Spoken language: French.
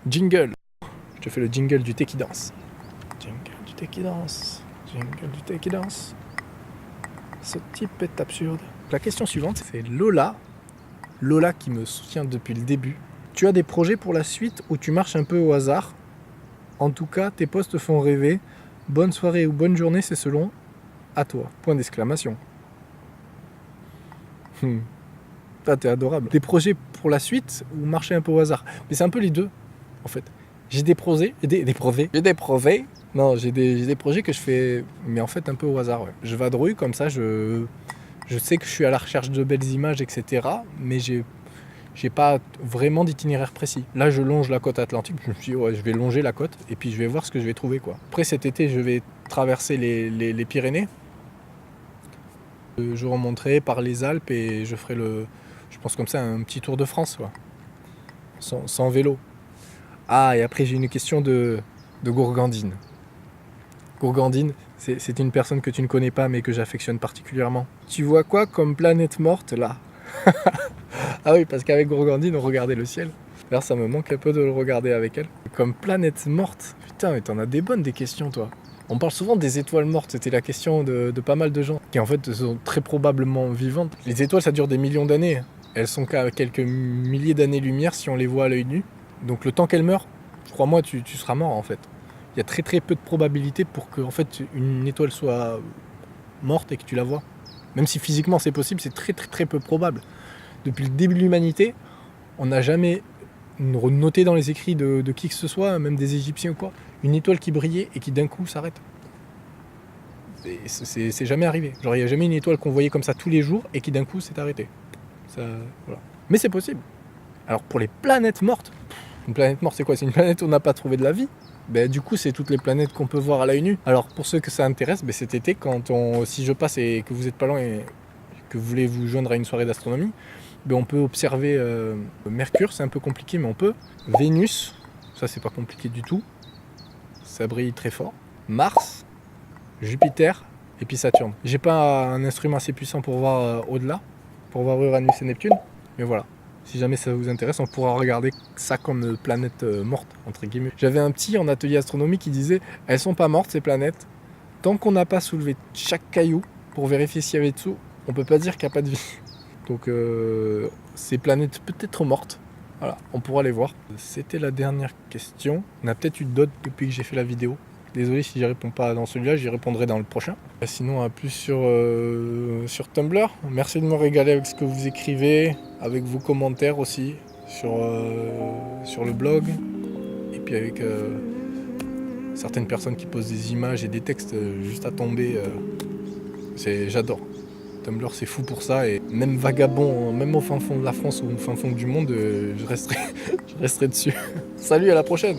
Jingle. Je te fais le jingle du thé qui danse. Jingle du thé qui danse. Jingle du thé qui danse. Ce type est absurde. La question suivante, c'est Lola. Lola qui me soutient depuis le début. Tu as des projets pour la suite ou tu marches un peu au hasard? En tout cas, tes posts font rêver. Bonne soirée ou bonne journée, c'est selon à toi. Point d'exclamation. Ah, t'es adorable. Des projets pour la suite ou marcher un peu au hasard? Mais c'est un peu les deux, en fait. J'ai des projets, Non, j'ai des projets que je fais, mais en fait un peu au hasard. Ouais. Je vadrouille comme ça, je sais que je suis à la recherche de belles images, etc. Mais j'ai pas vraiment d'itinéraire précis. Là, je longe la côte atlantique. Je me suis dit, ouais, je vais longer la côte et puis je vais voir ce que je vais trouver, quoi. Après, cet été, je vais traverser les Pyrénées. Je remonterai par les Alpes et je ferai je pense comme ça, un petit tour de France, quoi. Sans vélo. Ah, et après, j'ai une question de Gourgandine. Gourgandine, c'est une personne que tu ne connais pas, mais que j'affectionne particulièrement. Tu vois quoi comme planète morte, là? Ah oui, parce qu'avec Gourgandine, on regardait le ciel. D'ailleurs, ça me manque un peu de le regarder avec elle. Comme planète morte. Putain, mais t'en as des bonnes des questions, toi. On parle souvent des étoiles mortes, c'était la question de pas mal de gens, qui en fait sont très probablement vivantes. Les étoiles, ça dure des millions d'années. Elles sont qu'à quelques milliers d'années-lumière si on les voit à l'œil nu. Donc le temps qu'elles meurent, crois-moi, tu seras mort en fait. Il y a très très peu de probabilité pour que en fait, une étoile soit morte et que tu la vois. Même si physiquement c'est possible, c'est très très très peu probable. Depuis le début de l'humanité, on n'a jamais noté dans les écrits de qui que ce soit, même des Égyptiens ou quoi, une étoile qui brillait et qui d'un coup s'arrête. C'est jamais arrivé. Genre il n'y a jamais une étoile qu'on voyait comme ça tous les jours et qui d'un coup s'est arrêtée. Ça, voilà. Mais c'est possible. Alors pour les planètes mortes, une planète morte c'est quoi? C'est une planète où on n'a pas trouvé de la vie. Ben, du coup c'est toutes les planètes qu'on peut voir à l'œil nu. Alors pour ceux que ça intéresse, ben, cet été si je passe et que vous n'êtes pas loin et que vous voulez vous joindre à une soirée d'astronomie, ben, on peut observer Mercure, c'est un peu compliqué mais on peut. Vénus, ça c'est pas compliqué du tout, ça brille très fort. Mars, Jupiter et puis Saturne. J'ai pas un instrument assez puissant pour voir au-delà, pour voir Uranus et Neptune, mais voilà. Si jamais ça vous intéresse, on pourra regarder ça comme planète morte, entre guillemets. J'avais un petit en atelier astronomie qui disait « Elles sont pas mortes ces planètes. Tant qu'on n'a pas soulevé chaque caillou pour vérifier s'il y avait dessous, on peut pas dire qu'il n'y a pas de vie. » Donc ces planètes peut-être mortes, voilà, on pourra les voir. C'était la dernière question. On a peut-être eu d'autres depuis que j'ai fait la vidéo. Désolé si j'y réponds pas dans celui-là, j'y répondrai dans le prochain. Sinon, à plus sur Tumblr. Merci de me régaler avec ce que vous écrivez, avec vos commentaires aussi sur le blog. Et puis avec certaines personnes qui posent des images et des textes juste à tomber. J'adore. Tumblr, c'est fou pour ça. Et même vagabond, même au fin fond de la France ou au fin fond du monde, je resterai dessus. Salut, à la prochaine.